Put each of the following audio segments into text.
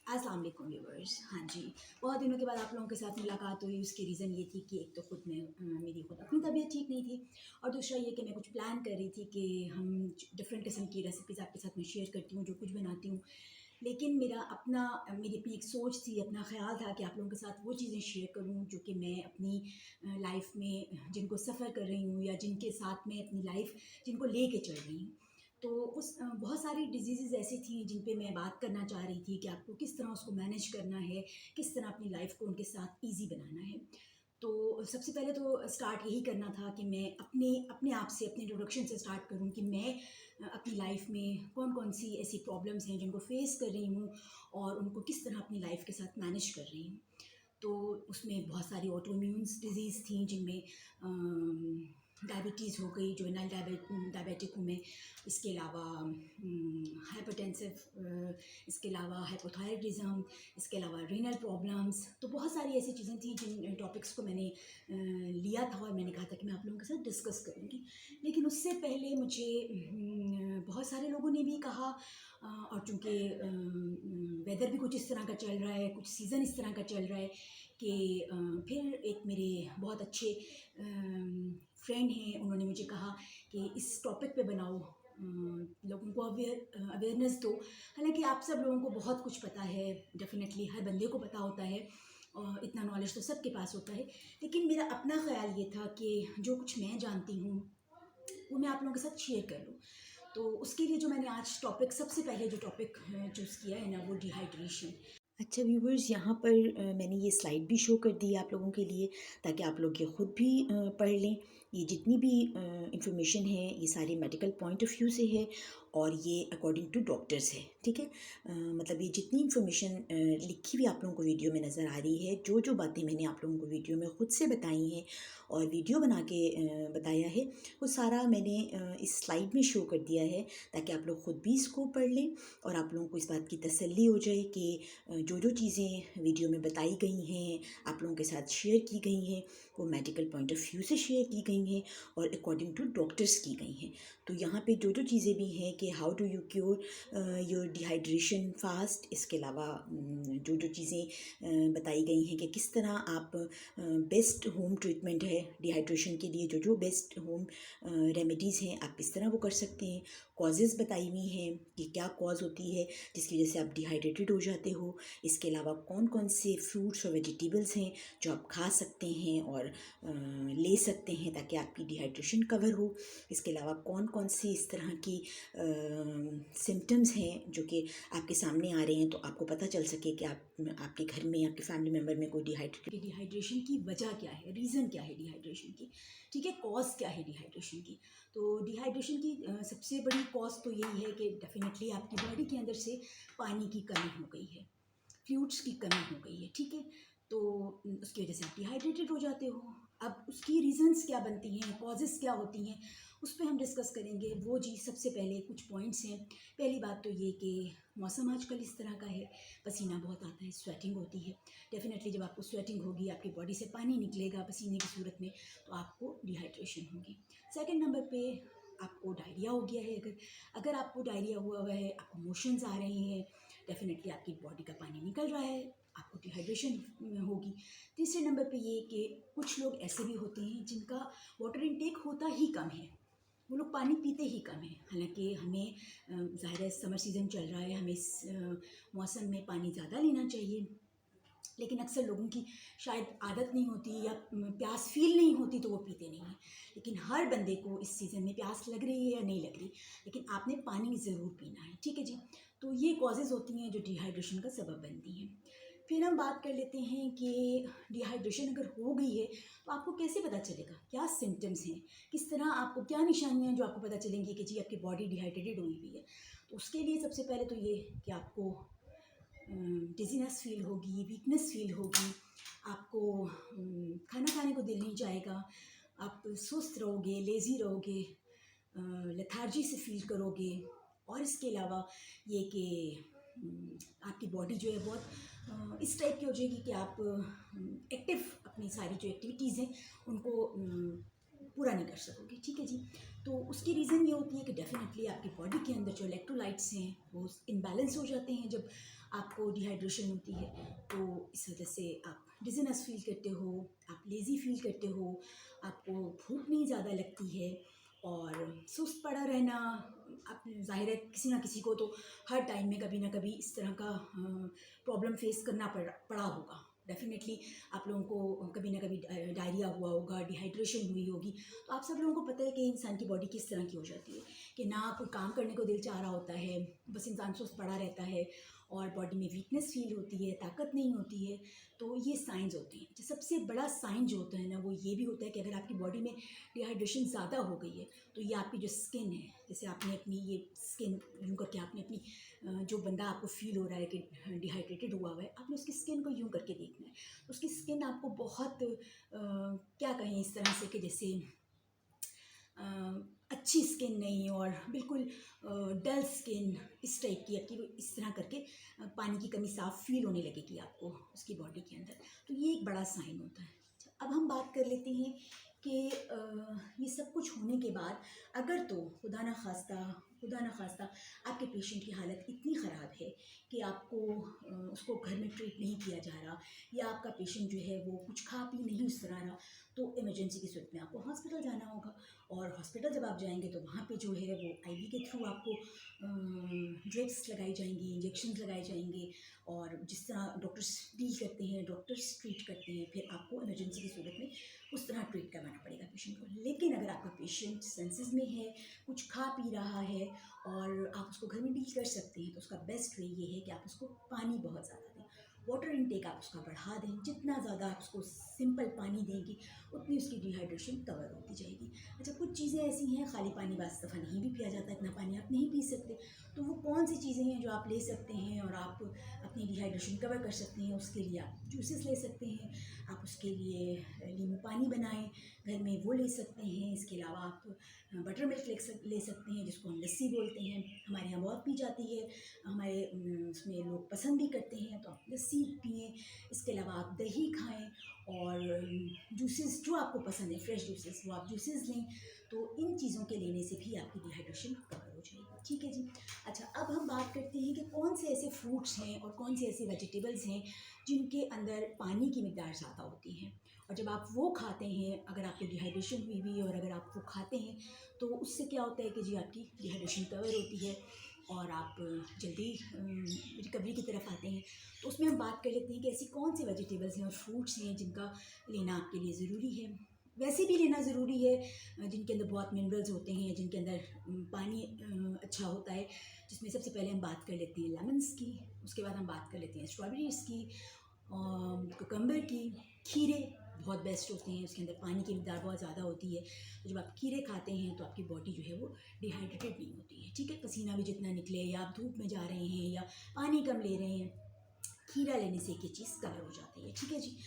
अस्सलाम वालेकुम व्यूअर्स। हाँ जी, बहुत दिनों के बाद आप लोगों के साथ मुलाकात हुई। उसकी रीज़न ये थी कि एक तो खुद में मेरी खुद अपनी तबीयत ठीक नहीं थी, और दूसरा ये कि मैं कुछ प्लान कर रही थी कि हम डिफरेंट किस्म की रेसिपीज़ आपके साथ में शेयर करती हूँ, जो कुछ बनाती हूँ। लेकिन मेरी अपनी एक सोच थी, अपना ख़्याल था कि आप लोगों के साथ वो चीज़ें शेयर करूँ जो कि मैं अपनी लाइफ़ में जिनको सफ़र कर रही हूँ, या जिनके साथ में अपनी लाइफ़ जिनको लेके चल रही हूँ। तो बहुत सारी डिजीज़ेज़ ऐसी थी जिन पे मैं बात करना चाह रही थी कि आपको किस तरह उसको मैनेज करना है, किस तरह अपनी लाइफ़ को उनके साथ ईज़ी बनाना है। तो सबसे पहले तो स्टार्ट यही करना था कि मैं अपने अपने आप से, अपने इंट्रोडक्शन से स्टार्ट करूँ कि मैं अपनी लाइफ़ में कौन-कौन सी ऐसी प्रॉब्लम्स हैं जिनको फ़ेस कर रही हूँ, और उनको किस तरह अपनी लाइफ़ के साथ मैनेज कर रही हूँ। तो उसमें बहुत सारी ऑटो इम्यून्स डिज़ीज़ थी, जिनमें डायबिटीज़ हो गई, जुवेनाइल डायबिटिक हूँ मैं। इसके अलावा हाइपरटेंसिव, इसके अलावा हाइपोथायरॉयडिज़म, इसके अलावा रीनल प्रॉब्लम्स। तो बहुत सारी ऐसी चीज़ें थी जिन टॉपिक्स को मैंने लिया था, और मैंने कहा था कि मैं आप लोगों के साथ डिस्कस करूँगी। लेकिन उससे पहले मुझे बहुत सारे लोगों ने भी कहा, और चूँकि वेदर भी कुछ इस तरह का चल रहा है, कुछ सीज़न इस तरह का चल रहा है कि फिर एक मेरे बहुत अच्छे फ्रेंड हैं, उन्होंने मुझे कहा कि इस टॉपिक पे बनाओ, लोगों को अवेयरनेस दो। हालाँकि आप सब लोगों को बहुत कुछ पता है, डेफ़िनेटली हर बंदे को पता होता है, और इतना नॉलेज तो सबके पास होता है। लेकिन मेरा अपना ख़्याल ये था कि जो कुछ मैं जानती हूँ, वो मैं आप लोगों के साथ शेयर कर लूँ। तो उसके लिए जो मैंने आज टॉपिक, सबसे पहले जो टॉपिक चूज़ किया है ना, वो डिहाइड्रेशन। अच्छा व्यूवर्स, यहाँ पर मैंने ये स्लाइड भी शो कर दी है आप लोगों के लिए, ताकि आप लोग ये ख़ुद भी पढ़ लें। ये जितनी भी इंफॉर्मेशन है, ये सारी मेडिकल पॉइंट ऑफ व्यू से है, और ये अकॉर्डिंग टू डॉक्टर्स है, ठीक है। मतलब ये जितनी इंफॉर्मेशन लिखी हुई आप लोगों को वीडियो में नज़र आ रही है, जो जो बातें मैंने आप लोगों को वीडियो में ख़ुद से बताई हैं और वीडियो बना के बताया है, वो सारा मैंने इस स्लाइड में शो कर दिया है, ताकि आप लोग ख़ुद भी इसको पढ़ लें, और आप लोगों को इस बात की तसल्ली हो जाए कि जो जो चीज़ें वीडियो में बताई गई हैं, आप लोगों के साथ शेयर की गई हैं, वो मेडिकल पॉइंट ऑफ व्यू से शेयर की गई हैं और अकॉर्डिंग टू डॉक्टर्स की गई हैं। तो यहाँ पे जो जो चीज़ें भी हैं कि how do you cure your dehydration fast, इसके अलावा जो जो चीज़ें बताई गई हैं कि किस तरह आप बेस्ट होम ट्रीटमेंट है डिहाइड्रेशन के लिए, जो जो बेस्ट होम रेमेडीज़ हैं आप किस तरह वो कर सकते हैं। कॉजेज़ बताई हुई हैं कि क्या कॉज होती है जिसकी वजह से आप डिहाइड्रेटेड हो जाते हो। इसके अलावा कौन कौन से फ्रूट्स और वेजिटेबल्स हैं जो आप खा सकते हैं और ले सकते हैं, ताकि आपकी डिहाइड्रेशन कवर हो। इसके अलावा कौन कौन सी इस तरह की सिम्टम्स हैं जो कि आपके सामने आ रहे हैं, तो आपको पता चल सके कि आपके घर में, आपके फैमिली मेम्बर में कोई डिहाइड्रेशन की वजह क्या है, रीज़न क्या है डिहाइड्रेशन की, ठीक है, कॉज क्या है डिहाइड्रेशन की। तो डिहाइड्रेशन की सबसे बड़ी कॉज तो यही है कि डेफिनेटली आपकी बॉडी के अंदर से पानी की कमी हो गई है, फ्लूइड्स की कमी हो गई है, ठीक है। तो उसकी वजह से आप डिहाइड्रेटेड हो जाते हो। अब उसकी रीज़न्स क्या बनती हैं, कॉजेज़ क्या होती हैं, उस पे हम डिस्कस करेंगे। वो जी, सबसे पहले कुछ पॉइंट्स हैं। पहली बात तो ये कि मौसम आजकल इस तरह का है, पसीना बहुत आता है, स्वेटिंग होती है। डेफिनेटली जब आपको स्वेटिंग होगी, आपकी बॉडी से पानी निकलेगा पसीने की सूरत में, तो आपको डिहाइड्रेशन होगी। सेकंड नंबर पे आपको डायरिया हो गया है। अगर आपको डायरिया हुआ है, आपको मोशंस आ रहे हैं, डेफिनेटली आपकी बॉडी का पानी निकल रहा है, आपको डिहाइड्रेशन होगी। तीसरे नंबर पे ये कि कुछ लोग ऐसे भी होते हैं जिनका वाटर इनटेक होता ही कम है, वो लोग पानी पीते ही कम है। हालांकि हमें ज़ाहिर है समर सीज़न चल रहा है, हमें इस मौसम में पानी ज़्यादा लेना चाहिए, लेकिन अक्सर लोगों की शायद आदत नहीं होती, या प्यास फील नहीं होती, तो वो पीते नहीं हैं। लेकिन हर बंदे को इस सीज़न में प्यास लग रही है या नहीं लग रही, लेकिन आपने पानी ज़रूर पीना है, ठीक है जी। तो ये कॉजेज़ होती हैं जो डिहाइड्रेशन का सबब बनती हैं। फिर हम बात कर लेते हैं कि डिहाइड्रेशन अगर हो गई है, तो आपको कैसे पता चलेगा, क्या सिम्टम्स हैं, किस तरह आपको, क्या निशानियाँ हैं जो आपको पता चलेंगी कि जी आपकी बॉडी डिहाइड्रेटेड हुई हुई है। तो उसके लिए सबसे पहले तो ये कि आपको डिजीनेस फील होगी, वीकनेस फील होगी, आपको खाना खाने को दिल नहीं जाएगा, आप सुस्त रहोगे, लेज़ी रहोगे, लेथार्जी से फील करोगे। और इसके अलावा ये कि आपकी बॉडी जो है बहुत इस टाइप की हो जाएगी कि आप एक्टिव, अपनी सारी जो एक्टिविटीज़ हैं उनको पूरा नहीं कर सकोगे, ठीक है जी। तो उसकी रीज़न ये होती है कि डेफिनेटली आपकी बॉडी के अंदर जो इलेक्ट्रोलाइट्स हैं वो इम्बैलेंस हो जाते हैं जब आपको डिहाइड्रेशन होती है, तो इस वजह से आप डिजीनेस फील करते हो, आप लेज़ी फील करते हो, आपको भूख नहीं ज़्यादा लगती है और सुस्त पड़ा रहना। आप ज़ाहिर है किसी ना किसी को तो हर टाइम में कभी ना कभी इस तरह का प्रॉब्लम फेस करना पड़ा होगा। डेफ़िनेटली आप लोगों को कभी ना कभी डायरिया हुआ होगा, डिहाइड्रेशन हुई होगी। तो आप सब लोगों को पता है कि इंसान की बॉडी किस तरह की हो जाती है, कि ना कोई काम करने को दिल चाह रहा होता है, बस इंसान सुस्त पड़ा रहता है और बॉडी में वीकनेस फील होती है, ताकत नहीं होती है। तो ये साइंस होते हैं। जो सबसे बड़ा साइन जो होता है ना, वो ये भी होता है कि अगर आपकी बॉडी में डिहाइड्रेशन ज़्यादा हो गई है, तो ये आपकी जो स्किन है, जैसे आपने अपनी ये स्किन यूँ करके आपने अपनी जो बंदा आपको फील हो रहा है कि डिहाइड्रेटेड हुआ है, आपने उसकी स्किन को यूँ करके देखना है। उसकी स्किन आपको बहुत क्या कहें इस तरह से कि जैसे अ, अच्छी स्किन नहीं और बिल्कुल डल स्किन इस टाइप की आपकी इस तरह करके पानी की कमी साफ फील होने लगेगी आपको उसकी बॉडी के अंदर। तो ये एक बड़ा साइन होता है। अच्छा, अब हम बात कर लेते हैं कि ये सब कुछ होने के बाद अगर तो खुदा ना खास्ता आपके पेशेंट की हालत इतनी ख़राब है कि आपको उसको घर में ट्रीट नहीं किया जा रहा, या आपका पेशेंट जो है वो कुछ खा पी नहीं उस तरह रहा, तो इमरजेंसी की सूरत में आपको हॉस्पिटल जाना होगा। और हॉस्पिटल जब आप जाएंगे तो वहाँ पे जो है वो आईवी के थ्रू आपको ड्रिप्स लगाई जाएंगी, इंजेक्शन लगाए जाएंगे, और जिस तरह डॉक्टर्स डील करते हैं, डॉक्टर्स ट्रीट करते हैं, फिर आपको इमरजेंसी की सूरत में उस तरह ट्रीट करवाना पड़ेगा पेशेंट को। लेकिन अगर आपका पेशेंट सेंसेस में है, कुछ खा पी रहा है और आप उसको घर में डील कर सकते हैं, तो उसका बेस्ट वे ये है कि आप उसको पानी बहुत ज़्यादा दें। वाटर इनटेक आप उसका बढ़ा दें। जितना ज़्यादा आप उसको सिंपल पानी देंगी, उतनी उसकी डिहाइड्रेशन कवर होती जाएगी। अच्छा, कुछ चीज़ें ऐसी हैं खाली पानी बाज़ दफ़ा नहीं भी पिया जाता, इतना पानी आप नहीं पी सकते। तो वो कौन सी चीज़ें हैं जो आप ले सकते हैं और आप अपनी डिहाइड्रेशन कवर कर सकते हैं? उसके लिए आप जूसेस ले सकते हैं, आप उसके लिए नींबू पानी बनाएं घर में, वो ले सकते हैं। इसके अलावा आप बटर मिल्क ले सकते हैं, जिसको हम लस्सी बोलते हैं। हमारे यहाँ बहुत पी जाती है, हमारे उसमें लोग पसंद भी करते हैं, तो आप लस्सी पिएँ। इसके अलावा आप दही खाएँ और जूसेस जो आपको पसंद है, फ्रेश जूसेस, वो आप जूसेस लें। तो इन चीज़ों के लेने से भी आपकी डिहाइड्रेशन कवर हो जाएगी। ठीक है जी। अच्छा, अब हम बात करते हैं कि कौन से ऐसे फ्रूट्स हैं और कौन से ऐसे वेजिटेबल्स हैं जिनके अंदर पानी की मिकदार ज़्यादा होती है। और जब आप वो खाते हैं, अगर आपको डिहाइड्रेशन हुई हुई है और अगर आप वो खाते हैं, तो उससे क्या होता है कि जी आपकी डिहाइड्रेशन कवर होती है और आप जल्दी रिकवरी की तरफ आते हैं। तो उसमें हम बात कर लेते हैं कि ऐसी कौन सी वेजिटेबल्स हैं और फ्रूट्स हैं जिनका लेना आपके लिए ज़रूरी है। वैसे भी लेना ज़रूरी है, जिनके अंदर बहुत मिनरल्स होते हैं, जिनके अंदर पानी अच्छा होता है। जिसमें सबसे पहले हम बात कर लेते हैं लेमन्स की, उसके बाद हम बात कर लेते हैं स्ट्रॉबेरीज़ की, कुकम्बर की। खीरे बहुत बेस्ट होते हैं, उसके अंदर पानी की मिकदार बहुत ज़्यादा होती है। तो जब आप खीरे खाते हैं तो आपकी बॉडी जो है वो डिहाइड्रेटेड नहीं होती है। ठीक है, पसीना भी जितना निकले, या आप धूप में जा रहे हैं या पानी कम ले रहे हैं, खीरा लेने से एक ये चीज़ कवर हो जाती है। ठीक है जी।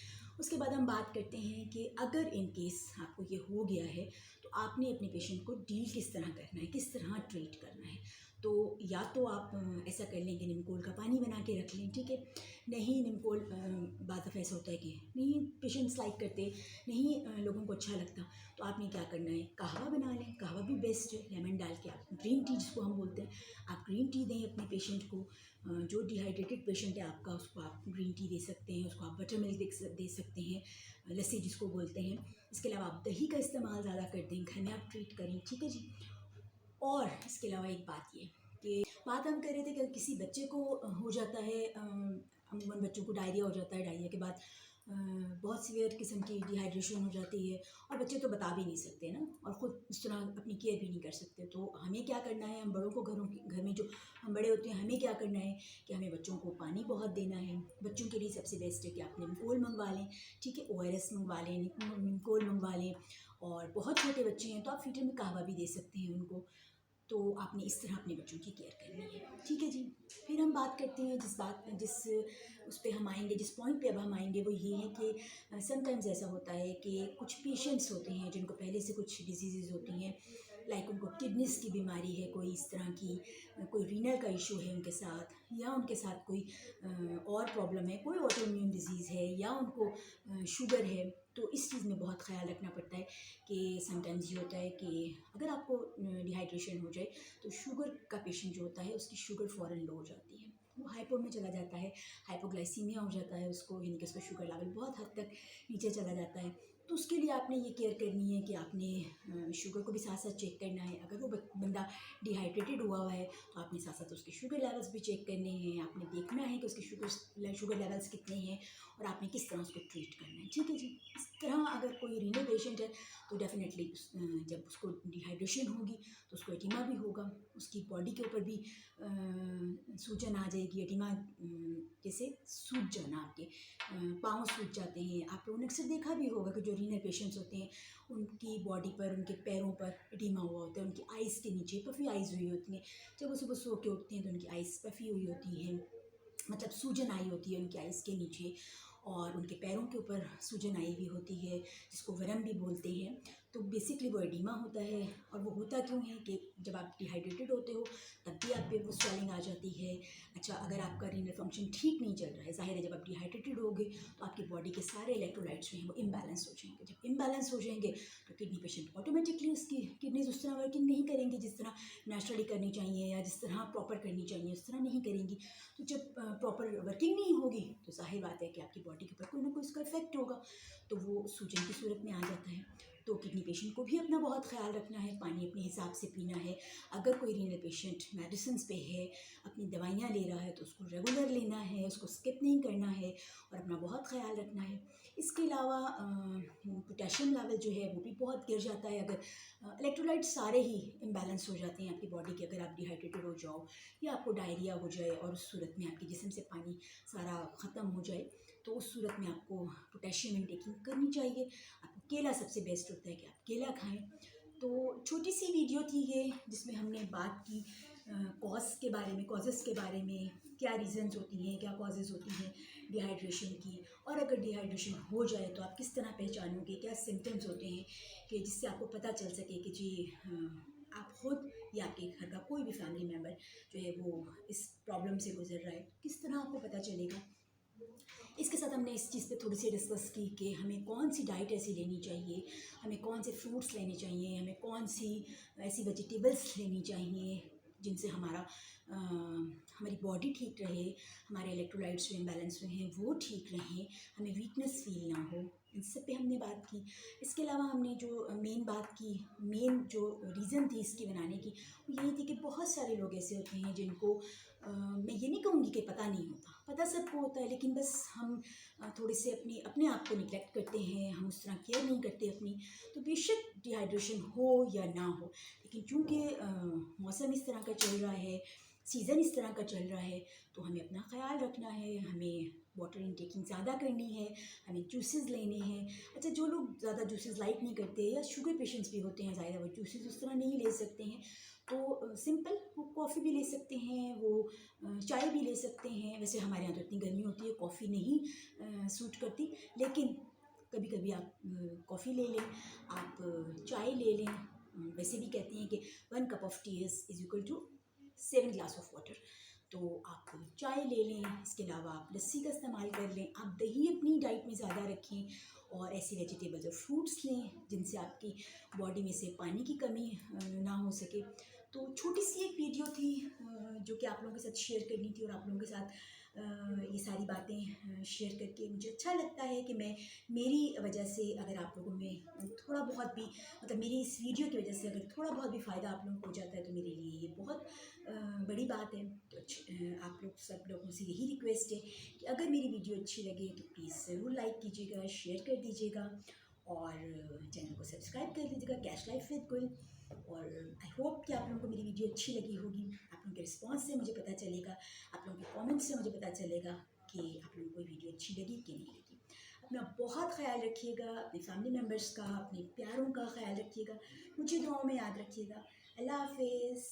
उसके बाद हम बात करते हैं कि अगर इन केस आपको ये हो गया है, तो आपने अपने पेशेंट को डील किस तरह करना है, किस तरह ट्रीट करना है। तो या तो आप ऐसा कर लें कि निमकोल का पानी बना के रख लें। ठीक है, नहीं निमकोल बाद दफ़ा ऐसा होता है कि नहीं पेशेंट्स लाइक करते, नहीं लोगों को अच्छा लगता, तो आपने क्या करना है, कहवा बना लें। कहवा भी बेस्ट है, लेमन डाल के आप ग्रीन टी जिसको हम बोलते हैं, आप ग्रीन टी दें अपने पेशेंट को। जो डिहाइड्रेटेड पेशेंट है आपका, उसको आप ग्रीन टी दे सकते हैं, उसको आप बटर मिल्क दे सकते हैं, लस्सी जिसको बोलते हैं। इसके अलावा आप दही का इस्तेमाल ज़्यादा कर दें, घर में आप ट्रीट करें। ठीक है जी। और इसके अलावा एक बात ये कि बात हम कर रहे थे कि अगर किसी बच्चे को हो जाता है, अमूमन बच्चों को डायरिया हो जाता है, डायरिया के बाद बहुत सीवियर किस्म की डिहाइड्रेशन हो जाती है, और बच्चे तो बता भी नहीं सकते ना, और ख़ुद इस तरह अपनी केयर भी नहीं कर सकते। तो हमें क्या करना है, हम बड़ों को घर में जो हम बड़े होते हैं, हमें क्या करना है कि हमें बच्चों को पानी बहुत देना है। बच्चों के लिए सबसे बेस्ट है कि आप निमकोल मंगवा लें। ठीक है, ORS मंगवा लें, निमकोल मंगवा लें। और बहुत छोटे बच्चे हैं तो आप फीटर में कहवा भी दे सकते हैं उनको। तो आपने इस तरह अपने बच्चों की केयर करनी है। ठीक है जी। फिर हम बात करते हैं जिस उस पे हम आएंगे, जिस पॉइंट पे अब हम आएंगे, वो ये है कि समटाइम्स ऐसा होता है कि कुछ पेशेंट्स होते हैं जिनको पहले से कुछ डिजीज़ होती हैं, लाइक उनको किडनीज की बीमारी है, कोई इस तरह की कोई रीनल का इशू है उनके साथ, या उनके साथ कोई और प्रॉब्लम है, कोई ऑटो इम्यून डिजीज़ है, या उनको शुगर है। तो इस चीज़ में बहुत ख्याल रखना पड़ता है कि समटाइम्स ये होता है कि अगर आपको डिहाइड्रेशन हो जाए, तो शुगर का पेशेंट जो होता है उसकी शुगर फ़ौरन लो हो जाती है। वो हाइपो में चला जाता है, हाइपोग्लाइसीमिया हो जाता है उसको, यानी कि उसका शुगर लेवल बहुत हद तक नीचे चला जाता है। तो उसके लिए आपने ये केयर करनी है कि आपने शुगर को भी साथ साथ चेक करना है। अगर वो बंदा डिहाइड्रेटेड हुआ है तो आपने साथ साथ उसके शुगर लेवल्स भी चेक करने हैं। आपने देखना है कि उसके शुगर लेवल्स कितने हैं और आपने किस तरह उसको ट्रीट करना है। ठीक है जी। इस तरह अगर कोई रीनल पेशेंट है तो डेफिनेटली जब उसको डिहाइड्रेशन होगी तो उसको एडिमा भी होगा, उसकी बॉडी के ऊपर भी सूजन आ जाएगी। एडिमा जैसे सूज जाना, आपके पाँव सूज जाते हैं। आप लोगों ने अक्सर देखा भी होगा कि जो रीनल पेशेंट्स होते हैं उनकी बॉडी पर, उनके पैरों पर एडिमा हुआ होता है, उनकी आइज़ के नीचे पफ़ी आइज़ हुई होती हैं। जब वो सुबह सो के उठते हैं तो उनकी आइज़ पफ़ी हुई होती है, मतलब सूजन आई होती है उनकी आइज़ के नीचे, और उनके पैरों के ऊपर सूजन आई हुई होती है, जिसको वरम भी बोलते हैं। तो बेसिकली वो एडिमा होता है। और वो होता क्यों है कि जब आप डिहाइड्रेटेड होते हो तब भी आप पे वो स्वेलिंग आ जाती है। अच्छा, अगर आपका रीनल फंक्शन ठीक नहीं चल रहा है, ज़ाहिर है जब आप डिहाइड्रेटेड होगे तो आपकी बॉडी के सारे इलेक्ट्रोलाइट्स जो हैं वो इम्बैलेंस हो जाएंगे। जब इम्बैलेंस हो जाएंगे तो किडनी पेशेंट ऑटोमेटिकली उसकी किडनीज उस तरह वर्किंग नहीं करेंगी जिस तरह नेचुरली करनी चाहिए या जिस तरह प्रॉपर करनी चाहिए, उस तरह नहीं करेंगी। तो जब प्रॉपर वर्किंग नहीं होगी तो जाहिर बात है कि आपकी बॉडी के ऊपर कोई ना कोई उसका इफेक्ट होगा, तो वो सूजन की सूरत में आ जाता है। तो किडनी पेशेंट को भी अपना बहुत ख्याल रखना है, पानी अपने हिसाब से पीना है। अगर कोई रीनल पेशेंट मेडिसिन पे है, अपनी दवाइयाँ ले रहा है तो उसको रेगुलर लेना है, उसको स्किप नहीं करना है और अपना बहुत ख्याल रखना है। इसके अलावा पोटेशियम लेवल जो है वो भी बहुत गिर जाता है अगर इलेक्ट्रोलाइट सारे ही इम्बैलेंस हो जाते हैं आपकी बॉडी के। अगर आप डिहाइड्रेटेड हो जाओ या आपको डायरिया हो जाए और उस सूरत में आपके जिस्म से पानी सारा ख़त्म हो जाए, तो उस सूरत में आपको पोटेशियम इंटेकिंग करनी चाहिए। आपको केला सबसे बेस्ट होता है कि आप केला खाएं। तो छोटी सी वीडियो थी ये जिसमें हमने बात की कॉजेज़ के बारे में, क्या रीज़न्स होती हैं, क्या कॉजेज़ होती हैं डिहाइड्रेशन की, और अगर डिहाइड्रेशन हो जाए तो आप किस तरह पहचानोगे, क्या सिम्टम्स होते हैं कि जिससे आपको पता चल सके कि जी आप खुद या आपके घर का कोई भी फैमिली मेम्बर जो है वो इस प्रॉब्लम से गुजर रहा है, किस तरह आपको पता चलेगा। इसके साथ हमने इस चीज़ पे थोड़ी सी डिस्कस की कि हमें कौन सी डाइट ऐसी लेनी चाहिए, हमें कौन से फ्रूट्स लेने चाहिए, हमें कौन सी ऐसी वेजिटेबल्स लेनी चाहिए जिनसे हमारी बॉडी ठीक रहे, हमारे इलेक्ट्रोलाइट्स जो इम्बैलेंस हुए हैं वो ठीक रहें, हमें वीकनेस फील ना हो। इन सब पे हमने बात की। इसके अलावा हमने जो मेन जो रीज़न थी इसकी बनाने की, वो यही थी कि बहुत सारे लोग ऐसे होते हैं जिनको मैं ये नहीं कहूँगी कि पता नहीं होता, पता सबको होता है, लेकिन बस हम थोड़े से अपने आप को निगलेक्ट करते हैं, हम उस तरह केयर नहीं करते अपनी। तो बेशक डिहाइड्रेशन हो या ना हो, लेकिन चूँकि मौसम इस तरह का चल रहा है, सीज़न इस तरह का चल रहा है, तो हमें अपना ख्याल रखना है, हमें वाटर इनटेकिंग ज़्यादा करनी है, हमें जूसेस लेने हैं। अच्छा, जो लोग ज़्यादा जूसेस लाइक नहीं करते या शुगर पेशेंट्स भी होते हैं, ज़्यादा वो जूसेस उस तरह नहीं ले सकते हैं, तो सिंपल वो कॉफ़ी भी ले सकते हैं, वो चाय भी ले सकते हैं। वैसे हमारे यहाँ तो इतनी गर्मी होती है, कॉफ़ी नहीं सूट करती, लेकिन कभी कभी आप कॉफ़ी ले लें, आप चाय ले लें। वैसे भी कहते हैं कि 1 cup of tea is equal to 7 glass of water. तो आप चाय ले लें, इसके अलावा आप लस्सी का इस्तेमाल कर लें, आप दही अपनी डाइट में ज़्यादा रखें, और ऐसी वेजिटेबल्स और फ्रूट्स लें जिनसे आपकी बॉडी में से पानी की कमी ना हो सके। तो छोटी सी एक वीडियो थी जो कि आप लोगों के साथ शेयर करनी थी, और आप लोगों के साथ ये सारी बातें शेयर करके मुझे अच्छा लगता है कि मैं मेरी वजह से अगर आप लोगों में थोड़ा बहुत भी, मतलब मेरी इस वीडियो की वजह से अगर थोड़ा बहुत भी फ़ायदा आप लोगों को हो जाता है तो मेरे लिए ये बहुत बड़ी बात है। तो आप लोग सब लोगों से यही रिक्वेस्ट है कि अगर मेरी वीडियो अच्छी लगे तो प्लीज़ ज़रूर लाइक कीजिएगा, शेयर कर दीजिएगा, और चैनल को सब्सक्राइब कर लीजिएगा, कैश लाइफ विद गुल। और आई होप कि आप लोगों को मेरी वीडियो अच्छी लगी होगी। आप लोगों के रिस्पॉन्स से मुझे पता चलेगा, आप लोगों के कमेंट्स से मुझे पता चलेगा कि आप लोगों को वीडियो अच्छी लगी कि नहीं लगी। अपना बहुत ख्याल रखिएगा, अपने फैमिली मेम्बर्स का, अपने प्यारों का ख्याल रखिएगा, मुझे दुआओं में याद रखिएगा। अल्लाह हाफिज़।